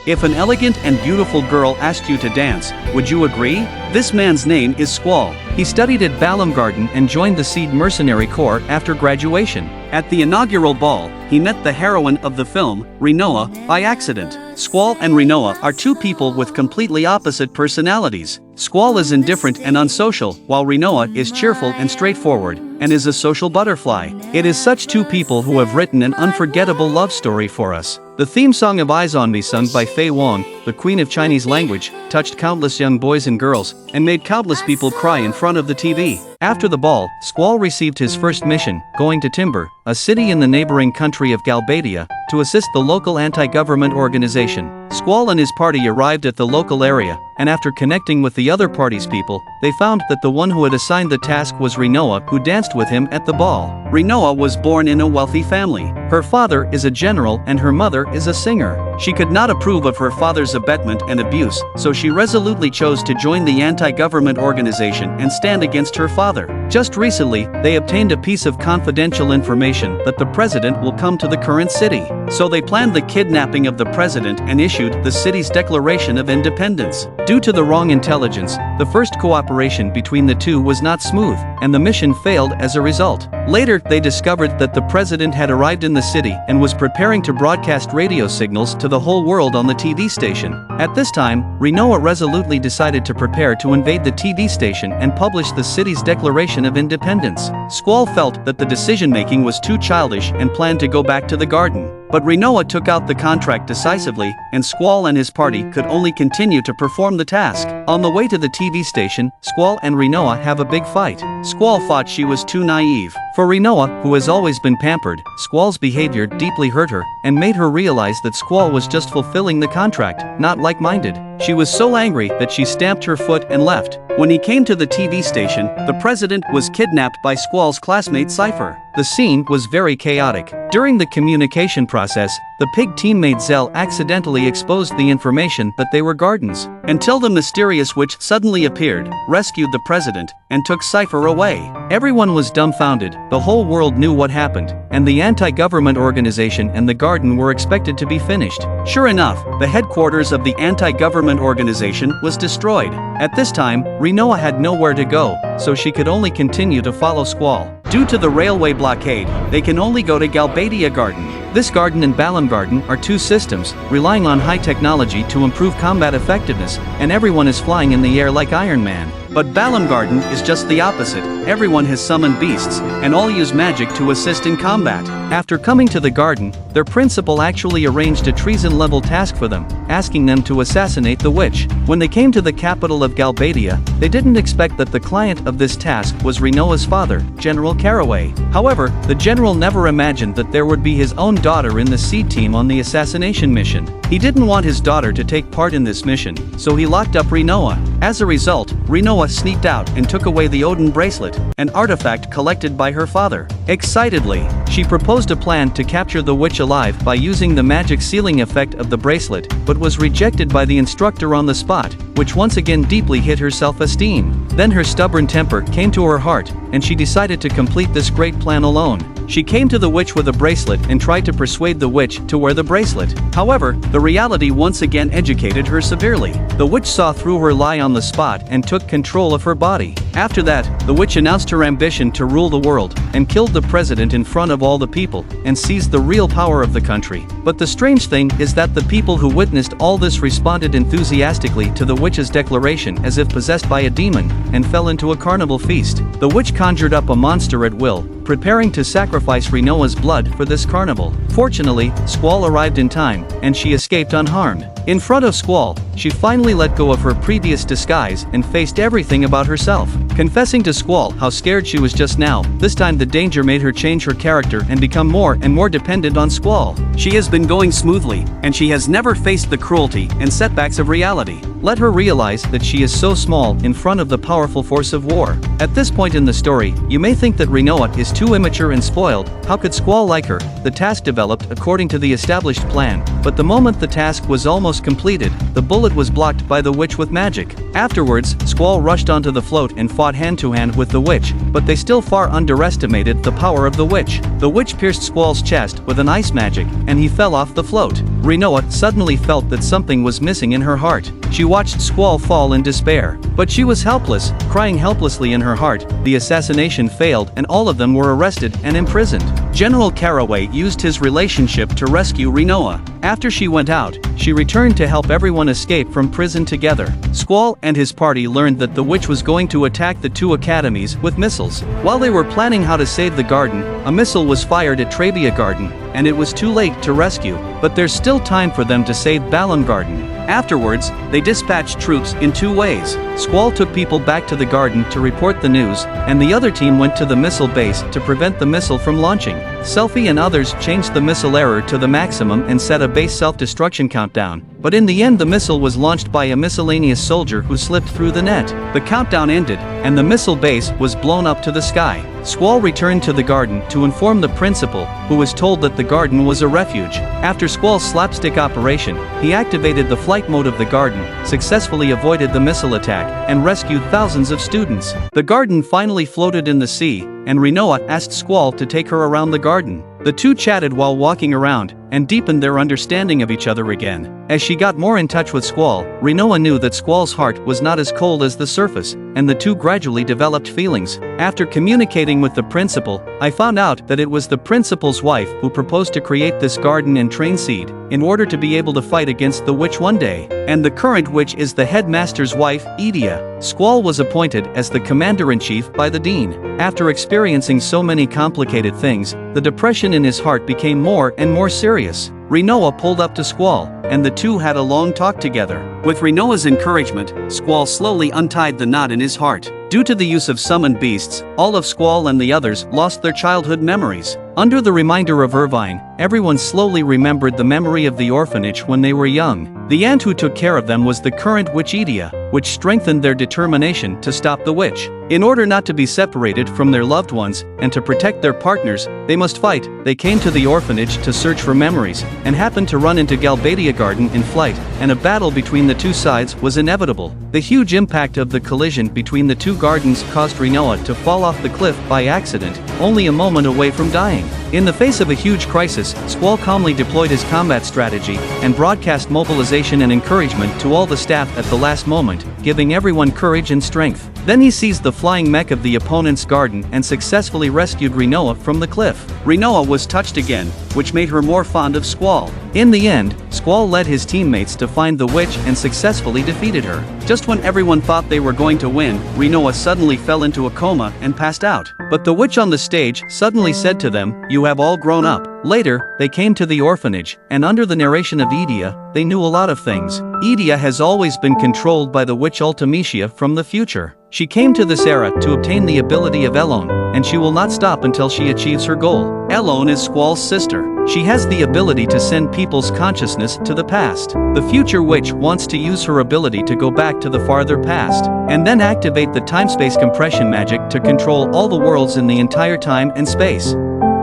If an elegant and beautiful girl asked you to dance, would you agree? This man's name is Squall. He studied at Baram Garden and joined the Seed Mercenary Corps after graduation. At the inaugural ball, he met the heroine of the film, Rinoa, by accident. Squall and Rinoa are two people with completely opposite personalities. Squall is indifferent and unsocial, while Rinoa is cheerful and straightforward, and is a social butterfly. It is such two people who have written an unforgettable love story for us. The theme song of Eyes on Me, sung by Fei Wong, the queen of Chinese language, touched countless young boys and girls, and made countless people cry in front of the TV. After the ball, Squall received his first mission, going to Timber, a city in the neighboring country of Galbadia, to assist the local anti-government organization. Squall and his party arrived at the local area, and after connecting with the other party's people, they found that the one who had assigned the task was Rinoa, who danced with him at the ball. Rinoa was born in a wealthy family. Her father is a general and her mother is a singer. She could not approve of her father's abetment and abuse, so she resolutely chose to join the anti-government organization and stand against her father. Just recently, they obtained a piece of confidential information that the president will come to the current city. So they planned the kidnapping of the president and issued the city's Declaration of Independence. Due to the wrong intelligence, the first cooperation between the two was not smooth, and the mission failed as a result. Later, they discovered that the president had arrived in the city and was preparing to broadcast radio signals to the whole world on the TV station. At this time, Rinoa resolutely decided to prepare to invade the TV station and publish the city's Declaration of Independence. Squall felt that the decision-making was too childish and planned to go back to the garden. But Rinoa took out the contract decisively, and Squall and his party could only continue to perform the task. On the way to the TV station, Squall and Rinoa have a big fight. Squall thought she was too naive. For Rinoa, who has always been pampered, Squall's behavior deeply hurt her, and made her realize that Squall was just fulfilling the contract, not like-minded. She was so angry that she stamped her foot and left. When he came to the TV station, the president was kidnapped by Squall's classmate Cypher. The scene was very chaotic. During the communication process, the pig teammate Zell accidentally exposed the information that they were gardens, until the mysterious witch suddenly appeared, rescued the president, and took Cypher away. Everyone was dumbfounded, the whole world knew what happened, and the anti-government organization and the garden were expected to be finished. Sure enough, the headquarters of the anti-government organization was destroyed. At this time, Rinoa had nowhere to go, so she could only continue to follow Squall. Due to the railway blockade, they can only go to Galbadia Garden. This garden and Balam Garden are two systems, relying on high technology to improve combat effectiveness, and everyone is flying in the air like Iron Man. But Balam Garden is just the opposite. Everyone has summoned beasts, and all use magic to assist in combat. After coming to the garden, their principal actually arranged a treason-level task for them, asking them to assassinate the witch. When they came to the capital of Galbadia, they didn't expect that the client of this task was Rinoa's father, General Caraway. However, the general never imagined that there would be his own daughter in the seed team on the assassination mission. He didn't want his daughter to take part in this mission, so he locked up Rinoa. As a result, Rinoa sneaked out and took away the Odin bracelet, an artifact collected by her father. Excitedly, she proposed a plan to capture the witch alive by using the magic sealing effect of the bracelet, but was rejected by the instructor on the spot, which once again deeply hit her self-esteem. Then her stubborn temper came to her heart, and she decided to complete this great plan alone. She came to the witch with a bracelet and tried to persuade the witch to wear the bracelet. However, the reality once again educated her severely. The witch saw through her lie on the spot and took control of her body. After that, the witch announced her ambition to rule the world, and killed the president in front of all the people, and seized the real power of the country. But the strange thing is that the people who witnessed all this responded enthusiastically to the witch's declaration as if possessed by a demon, and fell into a carnival feast. The witch conjured up a monster at will, preparing to sacrifice Rinoa's blood for this carnival. Fortunately, Squall arrived in time, and she escaped unharmed. In front of Squall, she finally let go of her previous disguise and faced everything about herself. Confessing to Squall how scared she was just now, this time the danger made her change her character and become more and more dependent on Squall. She has been going smoothly, and she has never faced the cruelty and setbacks of reality. Let her realize that she is so small in front of the powerful force of war. At this point in the story, you may think that Rinoa is too immature and spoiled. How could Squall like her? The task developed according to the established plan, but the moment the task was almost completed, the bullet was blocked by the witch with magic. Afterwards, Squall rushed onto the float and fought hand-to-hand with the witch, but they still far underestimated the power of the witch. The witch pierced Squall's chest with an ice magic, and he fell off the float. Rinoa suddenly felt that something was missing in her heart. She watched Squall fall in despair, but she was helpless, crying helplessly in her heart. The assassination failed and all of them were arrested and imprisoned. General Caraway used his relationship to rescue Rinoa. After she went out, she returned to help everyone escape from prison together. Squall and his party learned that the witch was going to attack the two academies with missiles. While they were planning how to save the garden, a missile was fired at Trabia Garden, and it was too late to rescue, but there's still time for them to save Balam Garden. Afterwards, they dispatched troops in two ways. Squall took people back to the garden to report the news, and the other team went to the missile base to prevent the missile from launching. Selfie and others changed the missile error to the maximum and set a base self-destruction countdown, but in the end the missile was launched by a miscellaneous soldier who slipped through the net. The countdown ended, and the missile base was blown up to the sky. Squall returned to the garden to inform the principal, who was told that the garden was a refuge. After Squall's slapstick operation, he activated the flight mode of the garden, successfully avoided the missile attack, and rescued thousands of students. The garden finally floated in the sea, and Rinoa asked Squall to take her around the garden. The two chatted while walking around, and deepened their understanding of each other again. As she got more in touch with Squall, Rinoa knew that Squall's heart was not as cold as the surface, and the two gradually developed feelings. After communicating with the principal, I found out that it was the principal's wife who proposed to create this garden and train Seed, in order to be able to fight against the witch one day. And the current witch is the headmaster's wife, Edia. Squall was appointed as the commander-in-chief by the dean. After experiencing so many complicated things, the depression in his heart became more and more serious. Rinoa pulled up to Squall, and the two had a long talk together. With Rinoa's encouragement, Squall slowly untied the knot in his heart. Due to the use of summoned beasts, all of Squall and the others lost their childhood memories. Under the reminder of Irvine, everyone slowly remembered the memory of the orphanage when they were young. The aunt who took care of them was the current witch Edia, which strengthened their determination to stop the witch. In order not to be separated from their loved ones, and to protect their partners, they must fight. They came to the orphanage to search for memories, and happened to run into Galbadia Garden in flight, and a battle between the two sides was inevitable. The huge impact of the collision between the two gardens caused Rinoa to fall off the cliff by accident, only a moment away from dying. In the face of a huge crisis, Squall calmly deployed his combat strategy, and broadcast mobilization and encouragement to all the staff at the last moment, giving everyone courage and strength. Then he seized the flying mech of the opponent's garden and successfully rescued Rinoa from the cliff. Rinoa was touched again, which made her more fond of Squall. In the end, Squall led his teammates to find the witch and successfully defeated her. Just when everyone thought they were going to win, Rinoa suddenly fell into a coma and passed out. But the witch on the stage suddenly said to them, "You have all grown up." Later, they came to the orphanage, and under the narration of Edia, they knew a lot of things. Edia has always been controlled by the witch Ultimecia from the future. She came to this era to obtain the ability of Elone, and she will not stop until she achieves her goal. Elone is Squall's sister. She has the ability to send people's consciousness to the past. The future witch wants to use her ability to go back to the farther past, and then activate the time-space compression magic to control all the worlds in the entire time and space.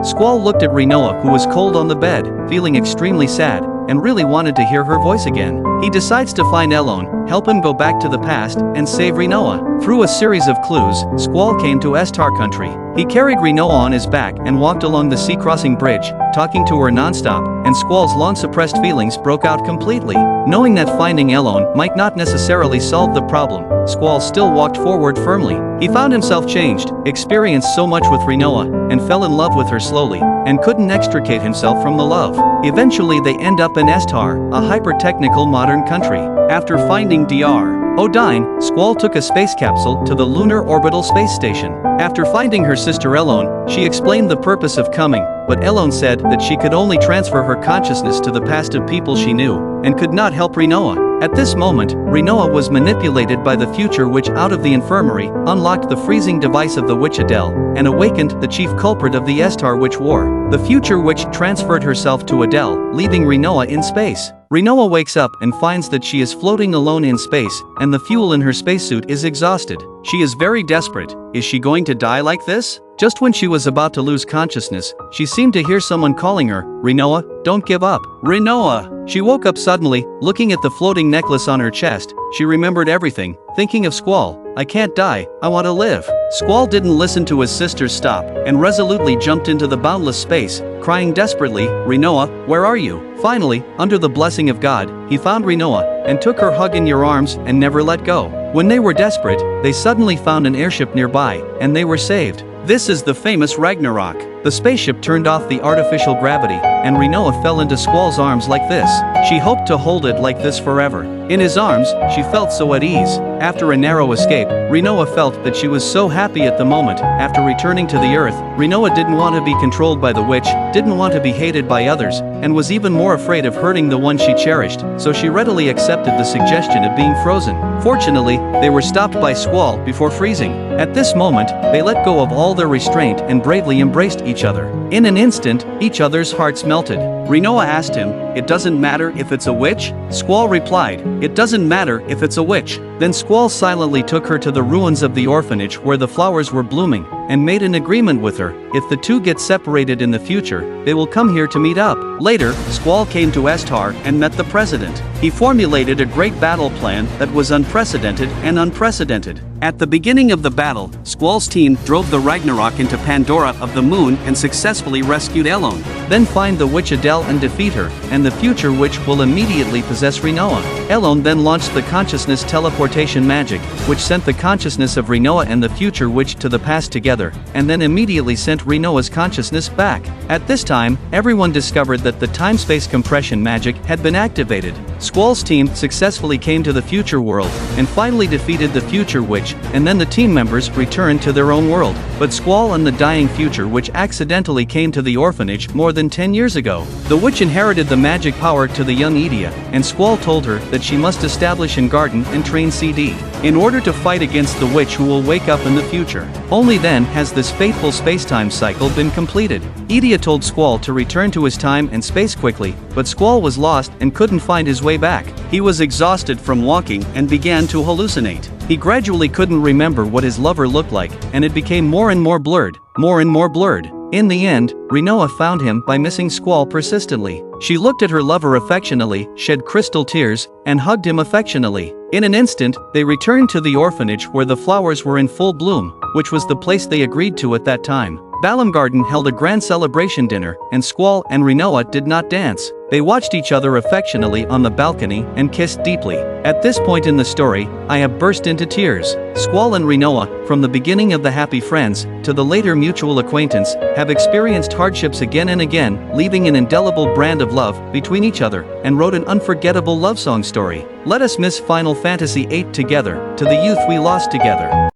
Squall looked at Rinoa, who was cold on the bed, feeling extremely sad, and really wanted to hear her voice again. He decides to find Elone, help him go back to the past, and save Rinoa. Through a series of clues, Squall came to Estar country. He carried Rinoa on his back and walked along the sea-crossing bridge, talking to her non-stop, and Squall's long-suppressed feelings broke out completely. Knowing that finding Elone might not necessarily solve the problem, Squall still walked forward firmly. He found himself changed, experienced so much with Rinoa, and fell in love with her slowly, and couldn't extricate himself from the love. Eventually they end up in Estar, a hyper-technical modern country. After finding Dr. Odine, Squall took a space capsule to the Lunar Orbital Space Station. After finding her sister Elone, she explained the purpose of coming, but Elone said that she could only transfer her consciousness to the past of people she knew, and could not help Rinoa. At this moment, Rinoa was manipulated by the future witch out of the infirmary, unlocked the freezing device of the witch Adele, and awakened the chief culprit of the Estar Witch War. The future witch transferred herself to Adele, leaving Rinoa in space. Rinoa wakes up and finds that she is floating alone in space, and the fuel in her spacesuit is exhausted. She is very desperate. Is she going to die like this? Just when she was about to lose consciousness, she seemed to hear someone calling her, "Rinoa, don't give up." Rinoa! She woke up suddenly, looking at the floating necklace on her chest. She remembered everything, thinking of Squall. "I can't die, I want to live." Squall didn't listen to his sister's stop, and resolutely jumped into the boundless space, crying desperately, "Rinoa, where are you?" Finally, under the blessing of God, he found Rinoa, and took her hug in your arms and never let go. When they were desperate, they suddenly found an airship nearby, and they were saved. This is the famous Ragnarok. The spaceship turned off the artificial gravity, and Rinoa fell into Squall's arms like this. She hoped to hold it like this forever. In his arms, she felt so at ease. After a narrow escape, Rinoa felt that she was so happy at the moment. After returning to the earth, Rinoa didn't want to be controlled by the witch, didn't want to be hated by others, and was even more afraid of hurting the one she cherished, so she readily accepted the suggestion of being frozen. Fortunately, they were stopped by Squall before freezing. At this moment, they let go of all their restraint and bravely embraced each other. In an instant, each other's hearts melted. Rinoa asked him, "It doesn't matter if it's a witch?" Squall replied, "It doesn't matter if it's a witch." Then Squall silently took her to the ruins of the orphanage where the flowers were blooming, and made an agreement with her. If the two get separated in the future, they will come here to meet up. Later, Squall came to Estar and met the president. He formulated a great battle plan that was unprecedented and unprecedented. At the beginning of the battle, Squall's team drove the Ragnarok into Pandora of the moon and successfully rescued Elone. Then find the witch Adele and defeat her, and the future witch will immediately possess Rinoa. Elone then launched the consciousness teleportation magic, which sent the consciousness of Rinoa and the future witch to the past together, and then immediately sent Rinoa's consciousness back. At this time, everyone discovered that the time-space compression magic had been activated. Squall's team successfully came to the future world, and finally defeated the future witch, and then the team members returned to their own world. But Squall and the dying future witch accidentally came to the orphanage more than 10 years ago. The witch inherited the magic power to the young Idia, and Squall told her that she must establish and garden and train CD in order to fight against the witch who will wake up in the future. Only then has this fateful space-time cycle been completed. Idia told Squall to return to his time and space quickly, but Squall was lost and couldn't find his way back. He was exhausted from walking and began to hallucinate. He gradually couldn't remember what his lover looked like, and it became more and more blurred, more and more blurred. In the end, Rinoa found him by missing Squall persistently. She looked at her lover affectionately, shed crystal tears, and hugged him affectionately. In an instant, they returned to the orphanage where the flowers were in full bloom, which was the place they agreed to at that time. Balam Garden held a grand celebration dinner, and Squall and Rinoa did not dance. They watched each other affectionately on the balcony and kissed deeply. At this point in the story, I have burst into tears. Squall and Rinoa, from the beginning of the happy friends to the later mutual acquaintance, have experienced hardships again and again, leaving an indelible brand of love between each other, and wrote an unforgettable love song story. Let us miss Final Fantasy VIII together, to the youth we lost together.